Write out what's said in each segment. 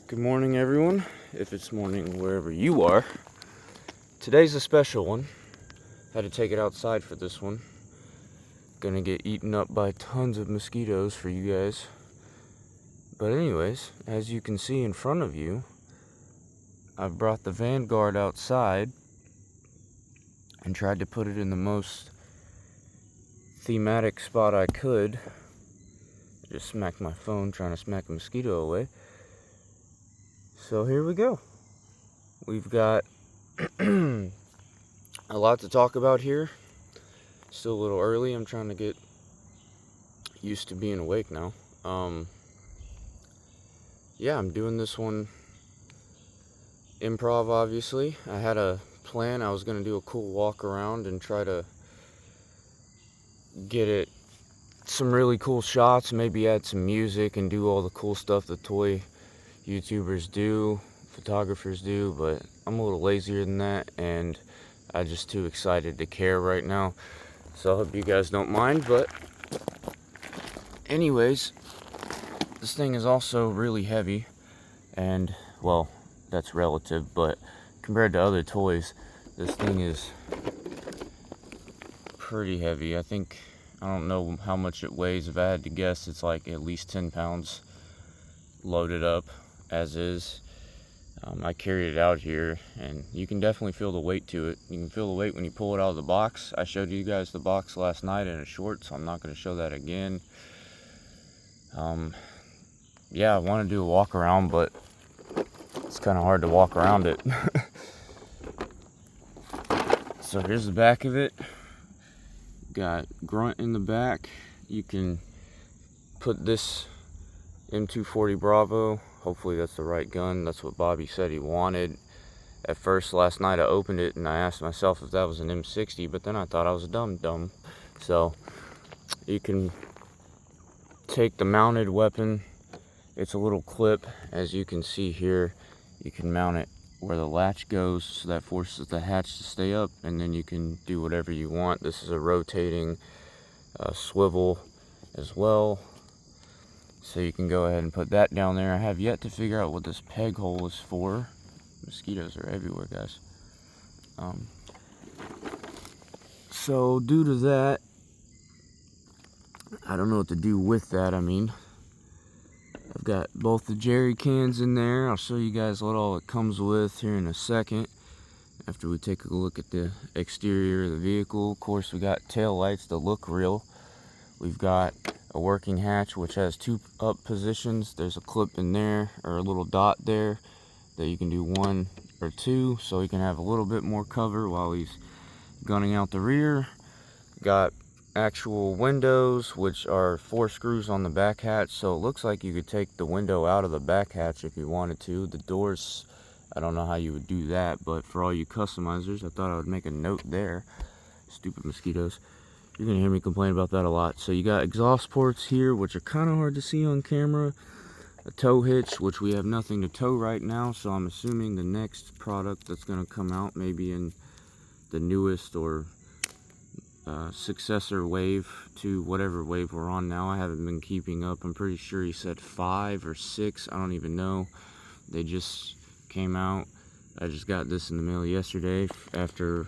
Good morning, everyone, if it's morning wherever you are. Today's a special one. Had to take it outside for this one. Gonna get eaten up by tons of mosquitoes for you guys. But anyways, as you can see in front of you, I've brought the Vanguard outside and tried to put it in the most thematic spot I could. I just smacked my phone trying to smack a mosquito away. So here we go. We've got a lot to talk about here. Still a little early. I'm trying to get used to being awake now. Yeah, I'm doing this one improv, obviously. I had a plan. I was going to do a cool walk around and try to get it some really cool shots, maybe add some music and do all the cool stuff that toy YouTubers do, photographers do, but I'm a little lazier than that, and I'm just too excited to care right now. So I hope you guys don't mind, but anyways, this thing is also really heavy, and, well, that's relative, but compared to other toys, this thing is pretty heavy. I don't know how much it weighs. If I had to guess, it's like at least 10 pounds loaded up as is. I carried it out here, and you can definitely feel the weight to it. You can feel the weight when you pull it out of the box. I showed you guys the box last night in a short, so I'm not going to show that again. Yeah, I want to do a walk around, but it's kind of hard to walk around it. So here's the back of it. Got grunt in the back. You can put this M240 Bravo. Hopefully that's the right gun. That's what Bobby said he wanted. At first, last night, I opened it and I asked myself if that was an M60, but then I thought I was dumb. So you can take the mounted weapon. It's a little clip, as you can see here. You can mount it where the latch goes, so that forces the hatch to stay up, and then you can do whatever you want. This is a rotating swivel as well, so you can go ahead and put that down there. I have yet to figure out what this peg hole is for. Mosquitoes are everywhere, guys. So due to that, I don't know what to do with that. I mean, I've got both the jerry cans in there. I'll show you guys what all it comes with here in a second, after we take a look at the exterior of the vehicle. Of course, we got tail lights that look real. We've got a working hatch, which has two up positions. There's a clip in there, or a little dot there, that you can do one or two, so he can have a little bit more cover while he's gunning out the rear. Got actual windows, which are 4 screws on the back hatch, so it looks like you could take the window out of the back hatch if you wanted to. The doors, I don't know how you would do that, but for all you customizers, I thought I would make a note there. Stupid mosquitoes. You're gonna hear me complain about that a lot. So you got exhaust ports here, which are kind of hard to see on camera. A tow hitch, which we have nothing to tow right now, so I'm assuming the next product that's gonna come out, maybe in the newest or successor wave to whatever wave we're on now. I haven't been keeping up. I'm pretty sure he said 5 or 6. I don't even know. They just came out. I just got this in the mail yesterday after,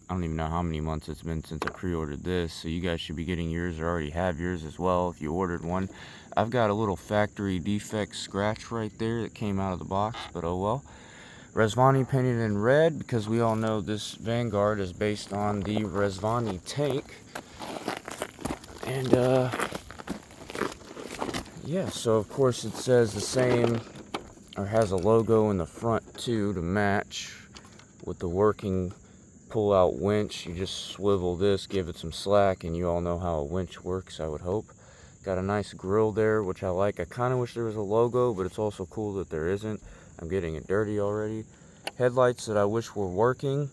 I don't even know how many months it's been since I pre-ordered this, so you guys should be getting yours or already have yours as well if you ordered one. I've got a little factory defect scratch right there that came out of the box, but oh well. Resvani painted in red, because we all know this Vanguard is based on the Resvani tank. And yeah, so of course it says the same, or has a logo in the front too to match with the working pull-out winch. You just swivel this, give it some slack, and you all know how a winch works, I would hope. Got a nice grill there, which I like. I kind of wish there was a logo, but it's also cool that there isn't. I'm getting it dirty already. Headlights that I wish were working.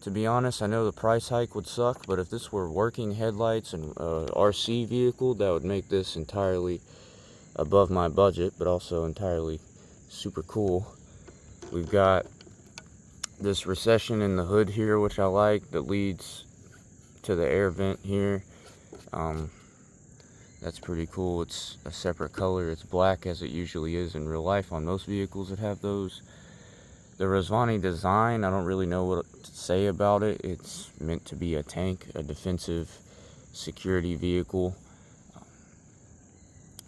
To be honest, I know the price hike would suck, but if this were working headlights and RC vehicle, that would make this entirely above my budget, but also entirely super cool. We've got this recession in the hood here, which I like, that leads to the air vent here. That's pretty cool. It's a separate color. It's black as it usually is in real life on most vehicles that have those. The Razvani design, I don't really know what to say about it. It's meant to be a tank, a defensive security vehicle.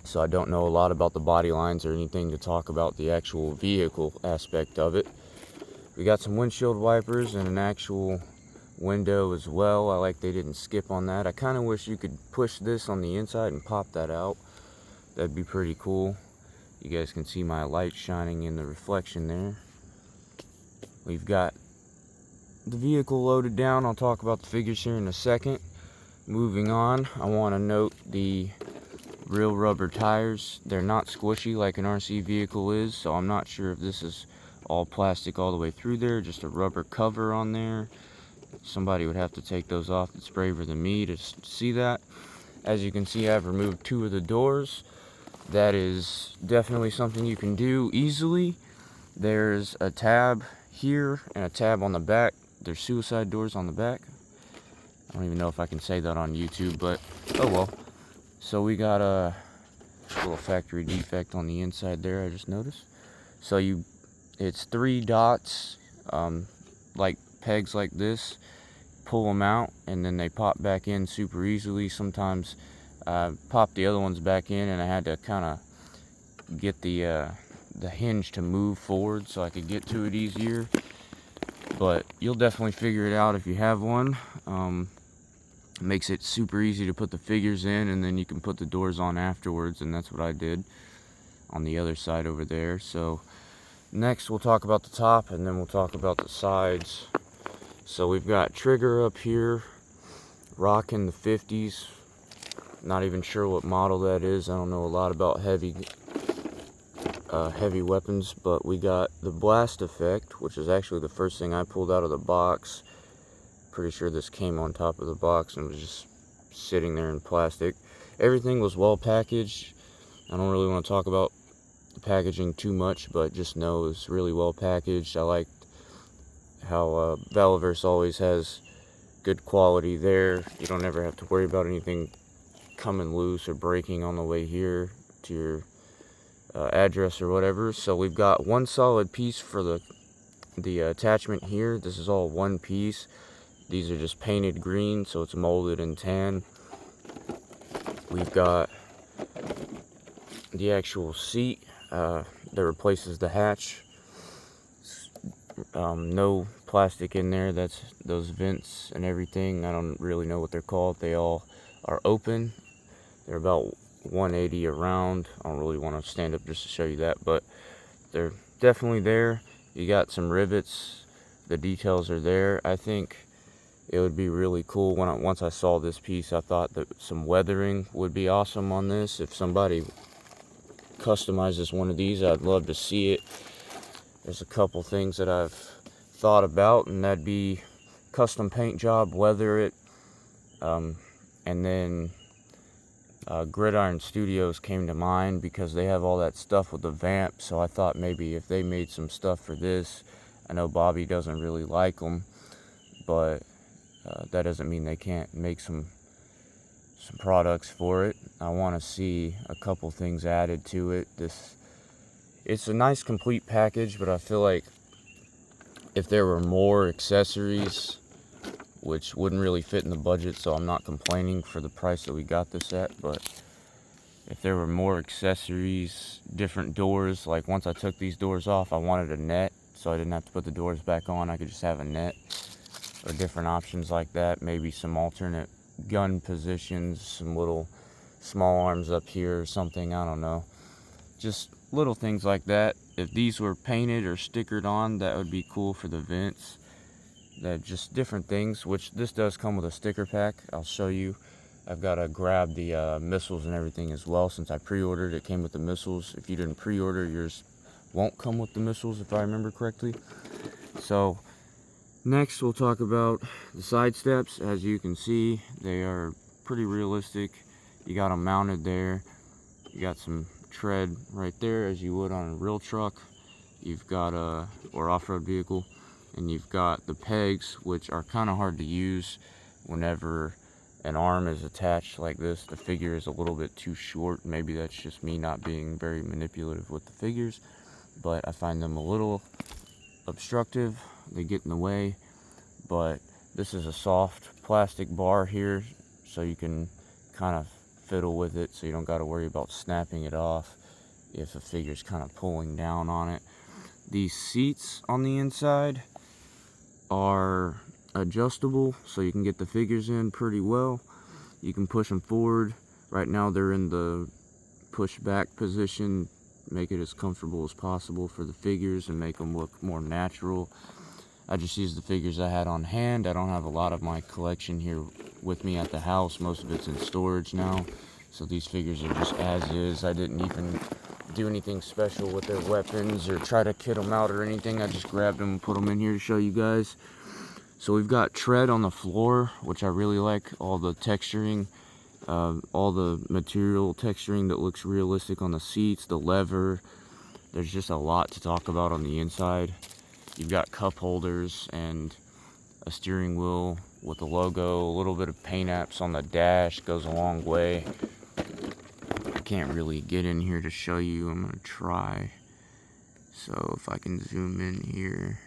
So I don't know a lot about the body lines or anything to talk about the actual vehicle aspect of it. We got some windshield wipers and an actual window as well. I like they didn't skip on that. I kind of wish you could push this on the inside and pop that out. That'd be pretty cool. You guys can see my light shining in the reflection there. We've got the vehicle loaded down. I'll talk about the figures here in a second. Moving on, I want to note the real rubber tires. They're not squishy like an RC vehicle is, so I'm not sure if this is all plastic all the way through there, just a rubber cover on there. Somebody would have to take those off that's braver than me to see that. As you can see, I've removed 2 of the doors. That is definitely something you can do easily. There's a tab here and a tab on the back. There's suicide doors on the back. I don't even know if I can say that on YouTube, but oh well. So we got a little factory defect on the inside there, I just noticed. So it's 3 dots, like pegs like this. Pull them out and then they pop back in super easily. Sometimes pop the other ones back in and I had to kind of get the hinge to move forward so I could get to it easier. But you'll definitely figure it out if you have one. It makes it super easy to put the figures in, and then you can put the doors on afterwards, and that's what I did on the other side over there. So next we'll talk about the top, and then we'll talk about the sides. So we've got trigger up here, rocking the 50s. Not even sure what model that is. I don't know a lot about heavy weapons, but we got the blast effect, which is actually the first thing I pulled out of the box. Pretty sure this came on top of the box and was just sitting there in plastic. Everything was well packaged. I don't really want to talk about the packaging too much, but just know it's really well packaged. I liked how Valaverse always has good quality there. You don't ever have to worry about anything coming loose or breaking on the way here to your address or whatever. So we've got one solid piece for the attachment here. This is all one piece. These are just painted green, so it's molded in tan. We've got the actual seat that replaces the hatch. No plastic in there. That's those vents and everything. I don't really know what they're called. They all are open. They're about 180 around. I don't really want to stand up just to show you that, but they're definitely there. You got some rivets. The details are there. I think it would be really cool. Once I saw this piece, I thought that some weathering would be awesome on this. If somebody customizes one of these, I'd love to see it. There's a couple things that I've thought about, and that'd be custom paint job, weather it, and then Gridiron Studios came to mind because they have all that stuff with the vamp. So I thought maybe if they made some stuff for this, I know Bobby doesn't really like them, but that doesn't mean they can't make some products for it. I want to see a couple things added to it. It's a nice complete package, but I feel like if there were more accessories, which wouldn't really fit in the budget, so I'm not complaining for the price that we got this at, but if there were more accessories, different doors, like once I took these doors off, I wanted a net, so I didn't have to put the doors back on. I could just have a net, or different options like that. Maybe some alternate gun positions, some little small arms up here or something, I don't know. Just little things like that. If these were painted or stickered on, that would be cool for the vents. That just different things, which this does come with a sticker pack. I'll show you. I've got to grab the missiles and everything as well. Since I pre-ordered, it came with the missiles. If you didn't pre-order, yours won't come with the missiles, if I remember correctly. So next we'll talk about the side steps. As you can see, they are pretty realistic. You got them mounted there. You got some tread right there, as you would on a real truck. You've got or off-road vehicle. And you've got the pegs, which are kind of hard to use whenever an arm is attached like this, the figure is a little bit too short. Maybe that's just me not being very manipulative with the figures, but I find them a little obstructive. They get in the way. But this is a soft plastic bar here, so you can kind of fiddle with it, so you don't got to worry about snapping it off if a figure's kind of pulling down on it. These seats on the inside are adjustable, so you can get the figures in pretty well. You can push them forward. Right now they're in the push back position, make it as comfortable as possible for the figures and make them look more natural. I just used the figures I had on hand. I don't have a lot of my collection here with me at the house. Most of it's in storage now, so these figures are just as is. I didn't even do anything special with their weapons or try to kit them out or anything. I just grabbed them and put them in here to show you guys. So we've got tread on the floor, which I really like. All the texturing, all the material texturing that looks realistic on the seats, the leather. There's just a lot to talk about on the inside. You've got cup holders and a steering wheel with a logo. A little bit of paint apps on the dash goes a long way. I can't really get in here to show you. I'm gonna try. So if I can zoom in here.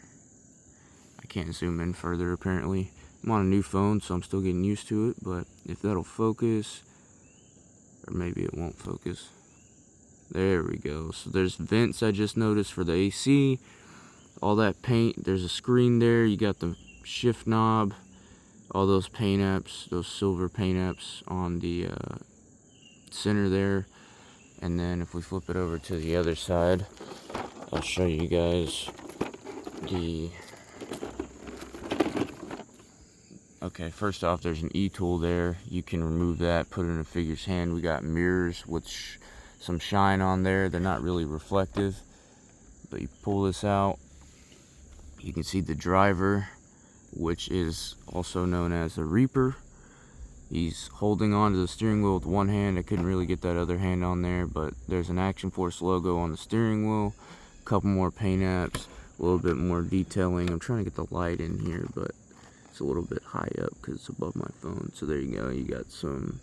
I can't zoom in further apparently. I'm on a new phone, so I'm still getting used to it, but if that'll focus, or maybe it won't focus. There we go. So there's vents I just noticed for the AC. All that paint, there's a screen there. You got the shift knob, all those paint apps, those silver paint apps on the center there. And then if we flip it over to the other side, I'll show you guys the... Okay, first off, there's an E-tool there. You can remove that, put it in a figure's hand. We got mirrors with some shine on there. They're not really reflective, but you pull this out. You can see the driver, which is also known as a Reaper. He's holding on to the steering wheel with one hand. I couldn't really get that other hand on there, but there's an Action Force logo on the steering wheel. A couple more paint apps, a little bit more detailing. I'm trying to get the light in here, but it's a little bit high up because it's above my phone. So there you go. You got some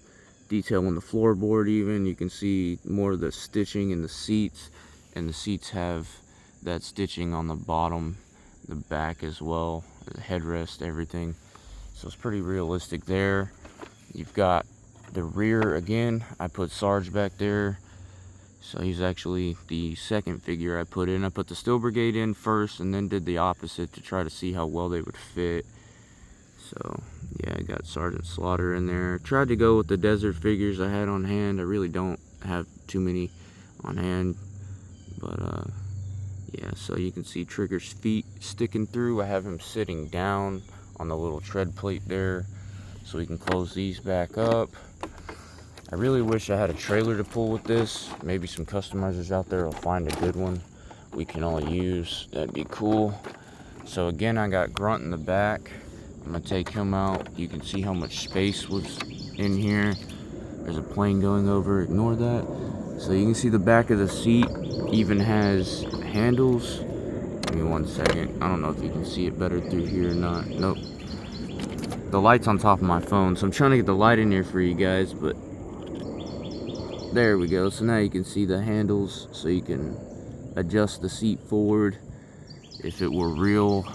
detail on the floorboard even. You can see more of the stitching in the seats, and the seats have that stitching on the bottom, the back as well, the headrest, everything. So it's pretty realistic there. You've got the rear again. I put Sarge back there. So he's actually the second figure I put in. I put the Steel Brigade in first and then did the opposite to try to see how well they would fit. So yeah, I got Sergeant Slaughter in there. Tried to go with the desert figures I had on hand. I really don't have too many on hand, but yeah, so you can see Trigger's feet sticking through. I have him sitting down on the little tread plate there, so we can close these back up. I really wish I had a trailer to pull with this. Maybe some customizers out there will find a good one we can all use. That'd be cool. So again, I got Grunt in the back. I'm gonna take him out. You can see how much space was in here. There's a plane going over, ignore that. So you can see the back of the seat even has handles. Give me 1 second. I don't know if you can see it better through here or not. Nope. The light's on top of my phone, so I'm trying to get the light in here for you guys, but there we go. So now you can see the handles, so you can adjust the seat forward. If it were real,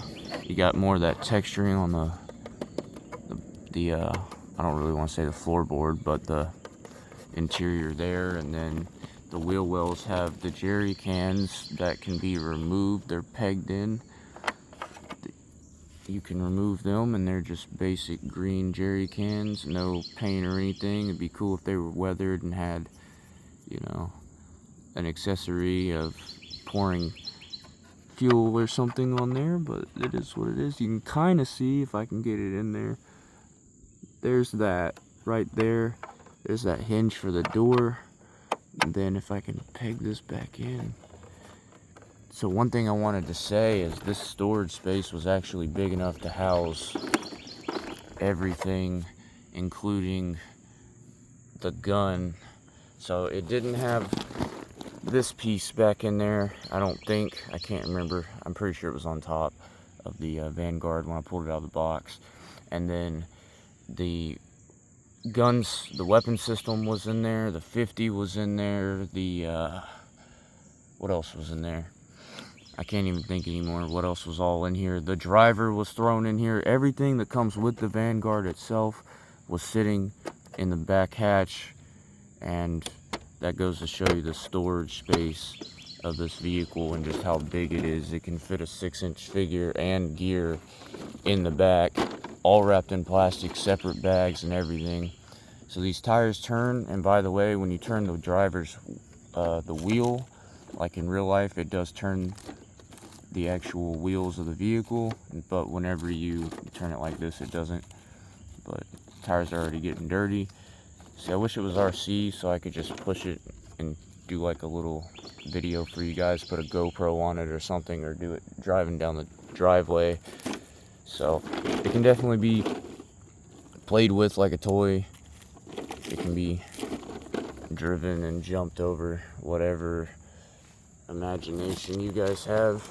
you got more of that texturing on the I don't really want to say the floorboard, but the interior there. And then the wheel wells have the jerry cans that can be removed. They're pegged in. You can remove them, and they're just basic green jerry cans, no paint or anything. It'd be cool if they were weathered and had, you know, an accessory of pouring fuel or something on there, but it is what it is. You can kind of see, if I can get it in there, there's that right there. There's that hinge for the door. And then if I can peg this back in. So one thing I wanted to say is this storage space was actually big enough to house everything, including the gun. So it didn't have this piece back in there, I don't think. I can't remember. I'm pretty sure it was on top of the Vanguard when I pulled it out of the box. And then the guns, the weapon system was in there, the 50 was in there, what else was in there? I can't even think anymore what else was all in here. The driver was thrown in here. Everything that comes with the Vanguard itself was sitting in the back hatch, and that goes to show you the storage space of this vehicle and just how big it is. It can fit a 6-inch figure and gear in the back, all wrapped in plastic, separate bags and everything. So these tires turn, and by the way, when you turn the driver's the wheel, like in real life, it does turn the actual wheels of the vehicle, but whenever you turn it like this, it doesn't. But tires are already getting dirty. See, I wish it was RC so I could just push it and do like a little video for you guys, put a GoPro on it or something, or do it driving down the driveway. So it can definitely be played with like a toy. It can be driven and jumped over, whatever imagination you guys have.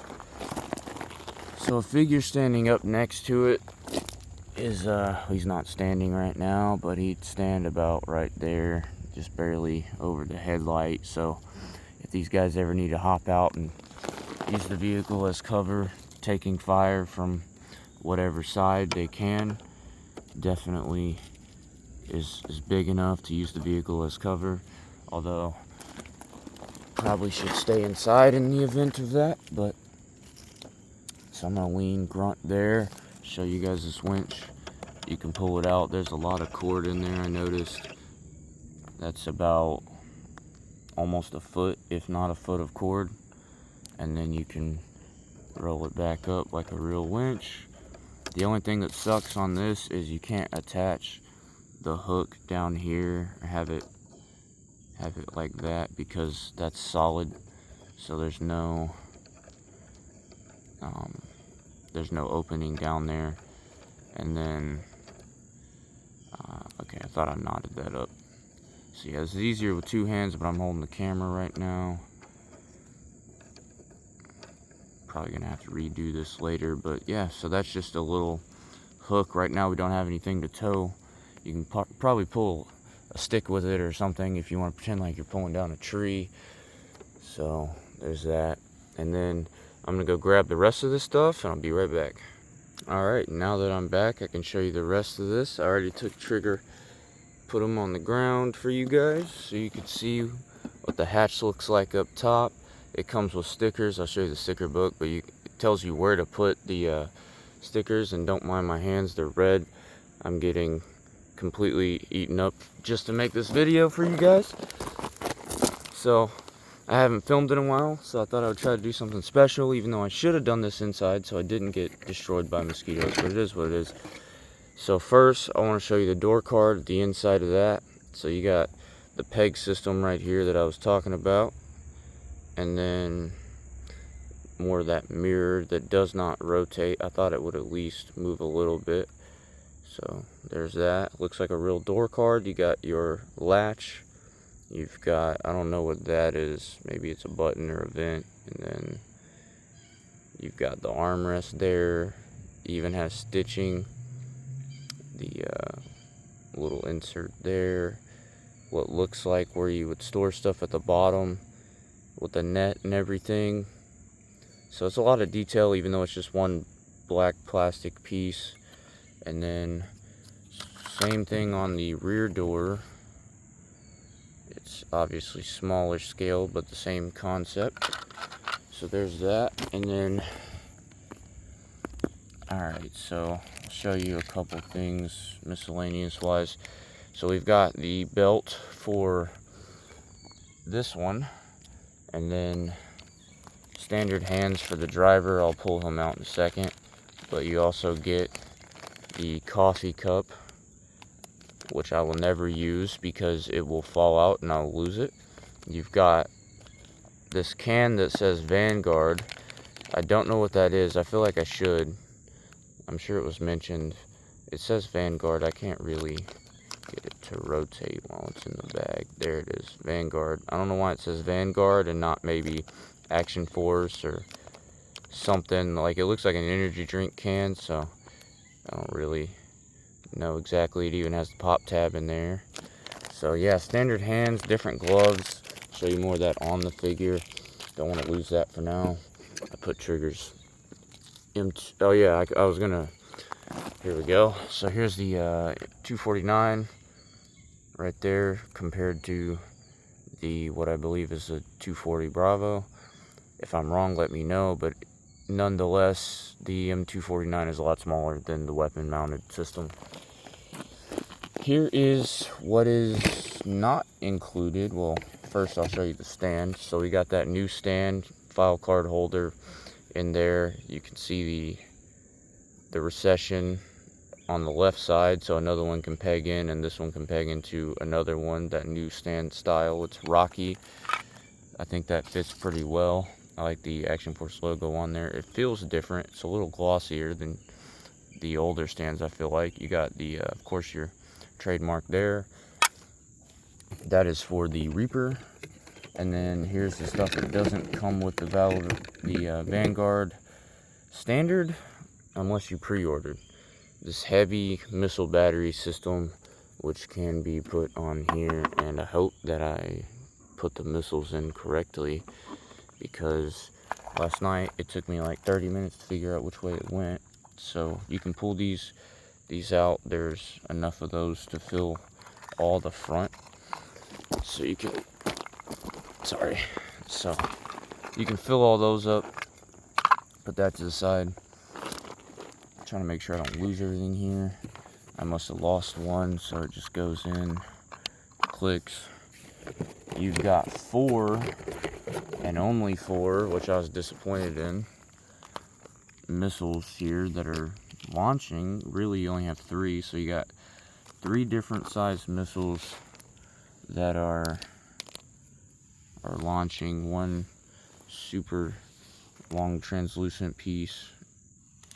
So a figure standing up next to it is, he's not standing right now, but he'd stand about right there, just barely over the headlight. So if these guys ever need to hop out and use the vehicle as cover, taking fire from whatever side they can, definitely is big enough to use the vehicle as cover. Although probably should stay inside in the event of that. But so I'm gonna lean grunt there, show you guys this winch. You can pull it out. There's a lot of cord in there, I noticed. That's about almost a foot, if not a foot of cord. And then you can roll it back up like a real winch. The only thing that sucks on this is you can't attach the hook down here or have it like that, because that's solid. So there's no opening down there. And then okay, I thought I knotted that up. So yeah, it's easier with two hands, but I'm holding the camera right now. Probably gonna have to redo this later, but yeah, so that's just a little hook. Right now we don't have anything to tow. You can probably pull a stick with it or something if you want to pretend like you're pulling down a tree. So there's that. And then I'm gonna go grab the rest of this stuff and I'll be right back. Alright, now that I'm back, I can show you the rest of this. I already took trigger, put them on the ground for you guys so you can see what the hatch looks like up top. It comes with stickers. I'll show you the sticker book, but it tells you where to put the stickers. And don't mind my hands, they're red. I'm getting completely eaten up just to make this video for you guys. So I haven't filmed in a while, so I thought I would try to do something special, even though I should have done this inside so I didn't get destroyed by mosquitoes, but it is what it is. So first, I want to show you the door card, the inside of that. So you got the peg system right here that I was talking about, and then more of that mirror that does not rotate. I thought it would at least move a little bit. So there's that. Looks like a real door card. You got your latch. You've got, I don't know what that is. Maybe it's a button or a vent. And then you've got the armrest there. It even has stitching. The little insert there. What looks like where you would store stuff at the bottom with the net and everything. So it's a lot of detail, even though it's just one black plastic piece. And then same thing on the rear door. It's obviously smaller scale, but the same concept. So there's that. And then, alright, so I'll show you a couple things miscellaneous wise. So we've got the belt for this one, and then standard hands for the driver. I'll pull him out in a second. But you also get the coffee cup, which I will never use because it will fall out and I'll lose it. You've got this can that says Vanguard. I don't know what that is. I feel like I should. I'm sure it was mentioned. It says Vanguard. I can't really get it to rotate while it's in the bag. There it is, Vanguard. I don't know why it says Vanguard and not maybe Action Force or something. Like, it looks like an energy drink can, so I don't really know exactly. It even has the pop tab in there. So yeah, standard hands, different gloves. Show you more of that on the figure. Don't want to lose that for now. I put triggers. Oh yeah, I was gonna. Here we go. So here's the 249 right there compared to the what I believe is a 240 Bravo. If I'm wrong, let me know. But nonetheless, the M249 is a lot smaller than the weapon-mounted system. Here is what is not included. Well, first I'll show you the stand. So we got that new stand, file card holder in there. You can see the recession on the left side, so another one can peg in, and this one can peg into another one. That new stand style, it's rocky. I think that fits pretty well. I like the Action Force logo on there. It feels different. It's a little glossier than the older stands, I feel like. You got the, of course, your trademark there. That is for the Reaper. And then here's the stuff that doesn't come with the Vanguard standard, unless you pre-ordered. This heavy missile battery system, which can be put on here, and I hope that I put the missiles in correctly, because last night it took me like 30 minutes to figure out which way it went. So you can pull these out. There's enough of those to fill all the front, so you can fill all those up. Put that to the side. Trying to make sure I don't lose everything here. I must have lost one, so it just goes in, clicks. You've got 4, and only 4, which I was disappointed in, missiles here that are launching. Really, you only have 3, so you got 3 different size missiles that are launching. One super long translucent piece,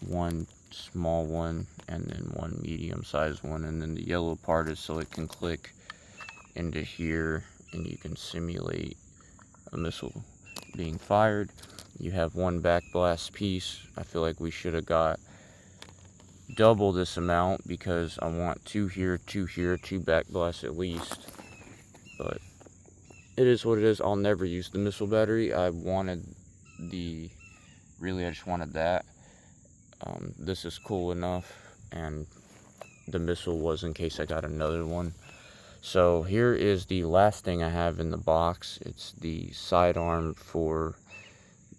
one small one, and then one medium-sized one. And then the yellow part is so it can click into here and you can simulate a missile being fired. You have one backblast piece. I feel like we should have got double this amount, because I want 2 here, 2 here, 2 backblasts at least. But it is what it is. I'll never use the missile battery. I just wanted that. This is cool enough, and the missile was in case I got another one. So here is the last thing I have in the box. It's the sidearm for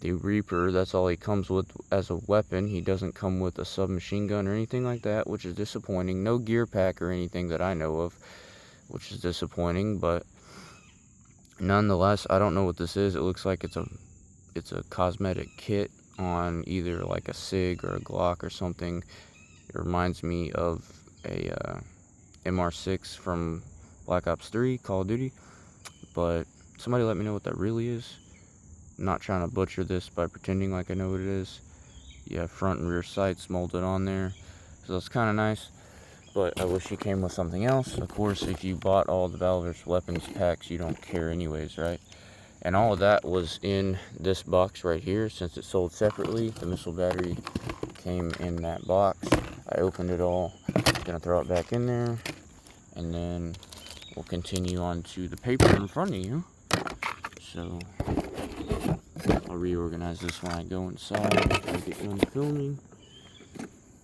the Reaper. That's all he comes with as a weapon. He doesn't come with a submachine gun or anything like that, which is disappointing. No gear pack or anything that I know of, which is disappointing. But nonetheless, I don't know what this is. It looks like it's a cosmetic kit on either like a SIG or a Glock or something. It reminds me of a MR6 from Black Ops 3, Call of Duty. But somebody let me know what that really is. I'm not trying to butcher this by pretending like I know what it is. You have front and rear sights molded on there, so it's kind of nice. But I wish it came with something else. Of course, if you bought all the Valaverse weapons packs, you don't care anyways, right? And all of that was in this box right here. Since it's sold separately, the missile battery came in that box. I opened it all. Gonna throw it back in there, and then we'll continue on to the paper in front of you. So I'll reorganize this when I go inside after I get done filming.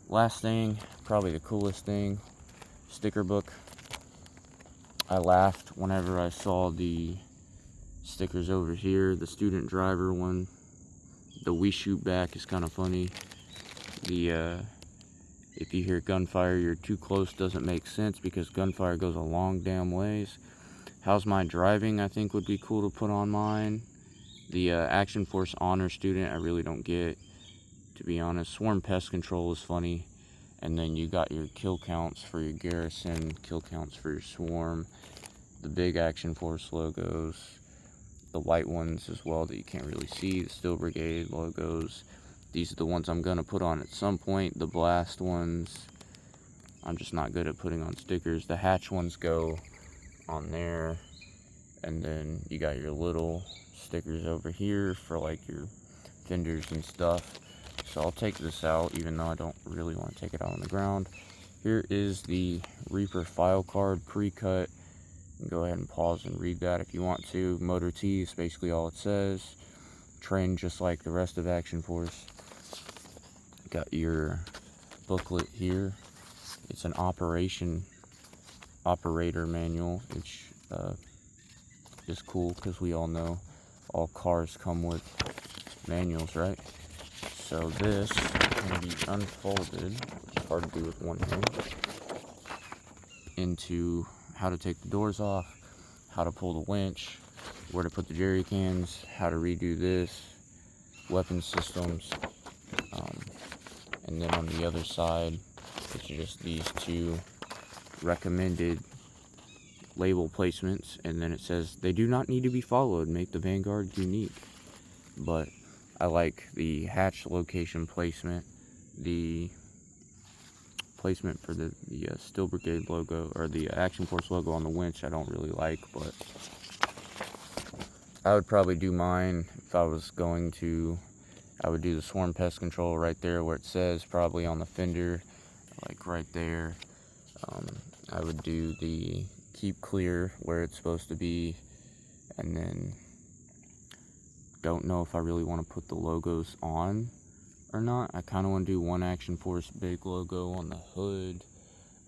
Last thing, probably the coolest thing, sticker book. I laughed whenever I saw the stickers over here. The student driver one, the "we shoot back" is kind of funny. The if you hear gunfire, you're too close doesn't make sense, because gunfire goes a long damn ways. How's my driving, I think would be cool to put on mine. The Action Force Honor Student, I really don't get, to be honest. Swarm Pest Control is funny. And then you got your kill counts for your garrison, kill counts for your swarm, the big Action Force logos, the white ones as well that you can't really see, the Steel Brigade logos. These are the ones I'm going to put on at some point. The blast ones, I'm just not good at putting on stickers. The hatch ones go on there. And then you got your little stickers over here for like your fenders and stuff. So I'll take this out, even though I don't really want to take it out on the ground. Here is the Reaper file card pre-cut. Go ahead and pause and read that if you want to. Motor T is basically all it says. Trained just like the rest of Action Force. Got your booklet here. It's an operator manual, which is cool because we all know all cars come with manuals, right? So this can be unfolded, it's hard to do with one hand, into how to take the doors off, how to pull the winch, where to put the jerry cans, how to redo this, weapon systems, and then on the other side, it's just these two recommended label placements, and then it says they do not need to be followed, make the Vanguard unique. But I like the hatch location placement, the placement for the Steel Brigade logo, or the Action Force logo on the winch I don't really like, but I would probably do mine if I was going to. I would do the Swarm Pest Control right there where it says, probably on the fender, like right there. I would do the Keep Clear where it's supposed to be, and then don't know if I really want to put the logos on or not. I kind of want to do one Action Force big logo on the hood,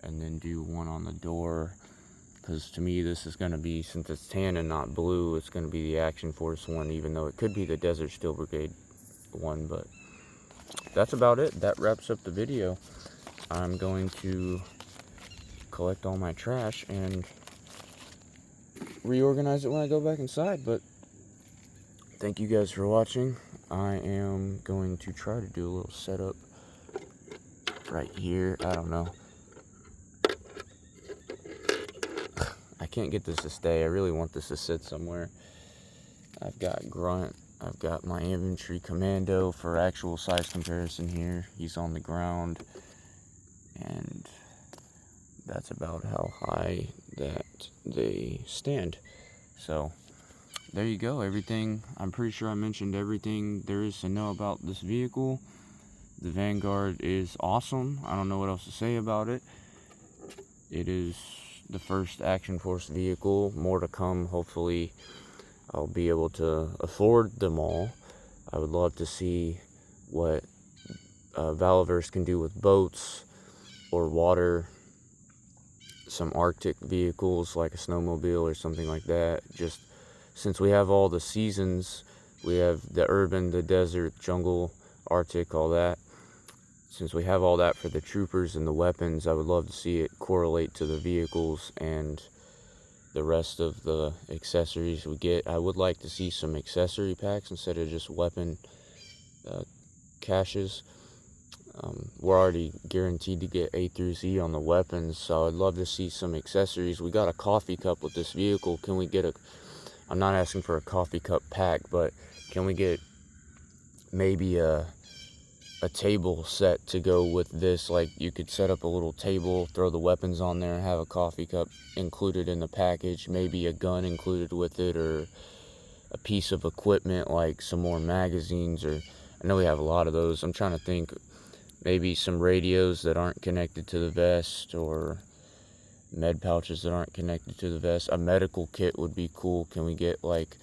and then do one on the door, because to me this is going to be, since it's tan and not blue, it's going to be the Action Force one, even though it could be the Desert Steel Brigade one. But that's about it. That wraps up the video. I'm going to collect all my trash and reorganize it when I go back inside. But thank you guys for watching. I am going to try to do a little setup right here. I don't know. I can't get this to stay. I really want this to sit somewhere. I've got Grunt. I've got my infantry commando for actual size comparison here. He's on the ground. And that's about how high that they stand. So there you go. Everything, I'm pretty sure I mentioned everything there is to know about this vehicle. The Vanguard is awesome. I don't know what else to say about it. It is the first Action Force vehicle. More to come. Hopefully I'll be able to afford them all. I would love to see what Valaverse can do with boats or water, some Arctic vehicles like a snowmobile or something like that. Just since we have all the seasons, we have the urban, the desert, jungle, Arctic, all that. Since we have all that for the troopers and the weapons, I would love to see it correlate to the vehicles and the rest of the accessories we get. I would like to see some accessory packs instead of just weapon caches. We're already guaranteed to get A through Z on the weapons, so I'd love to see some accessories. We got a coffee cup with this vehicle. Can we get a, I'm not asking for a coffee cup pack, but can we get maybe a table set to go with this? Like, you could set up a little table, throw the weapons on there, and have a coffee cup included in the package, maybe a gun included with it, or a piece of equipment like some more magazines, or I know we have a lot of those. I'm trying to think, maybe some radios that aren't connected to the vest, or med pouches that aren't connected to the vest. A medical kit would be cool. Can we get like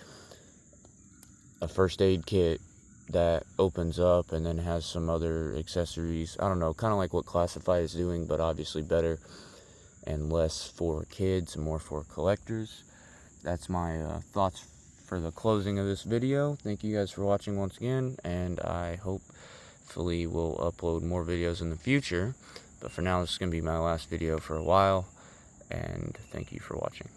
a first aid kit that opens up and then has some other accessories? I don't know, kind of like what Classify is doing, but obviously better and less for kids and more for collectors. That's my thoughts for the closing of this video. Thank you guys for watching once again, and I hopefully will upload more videos in the future. But for now, this is going to be my last video for a while, and thank you for watching.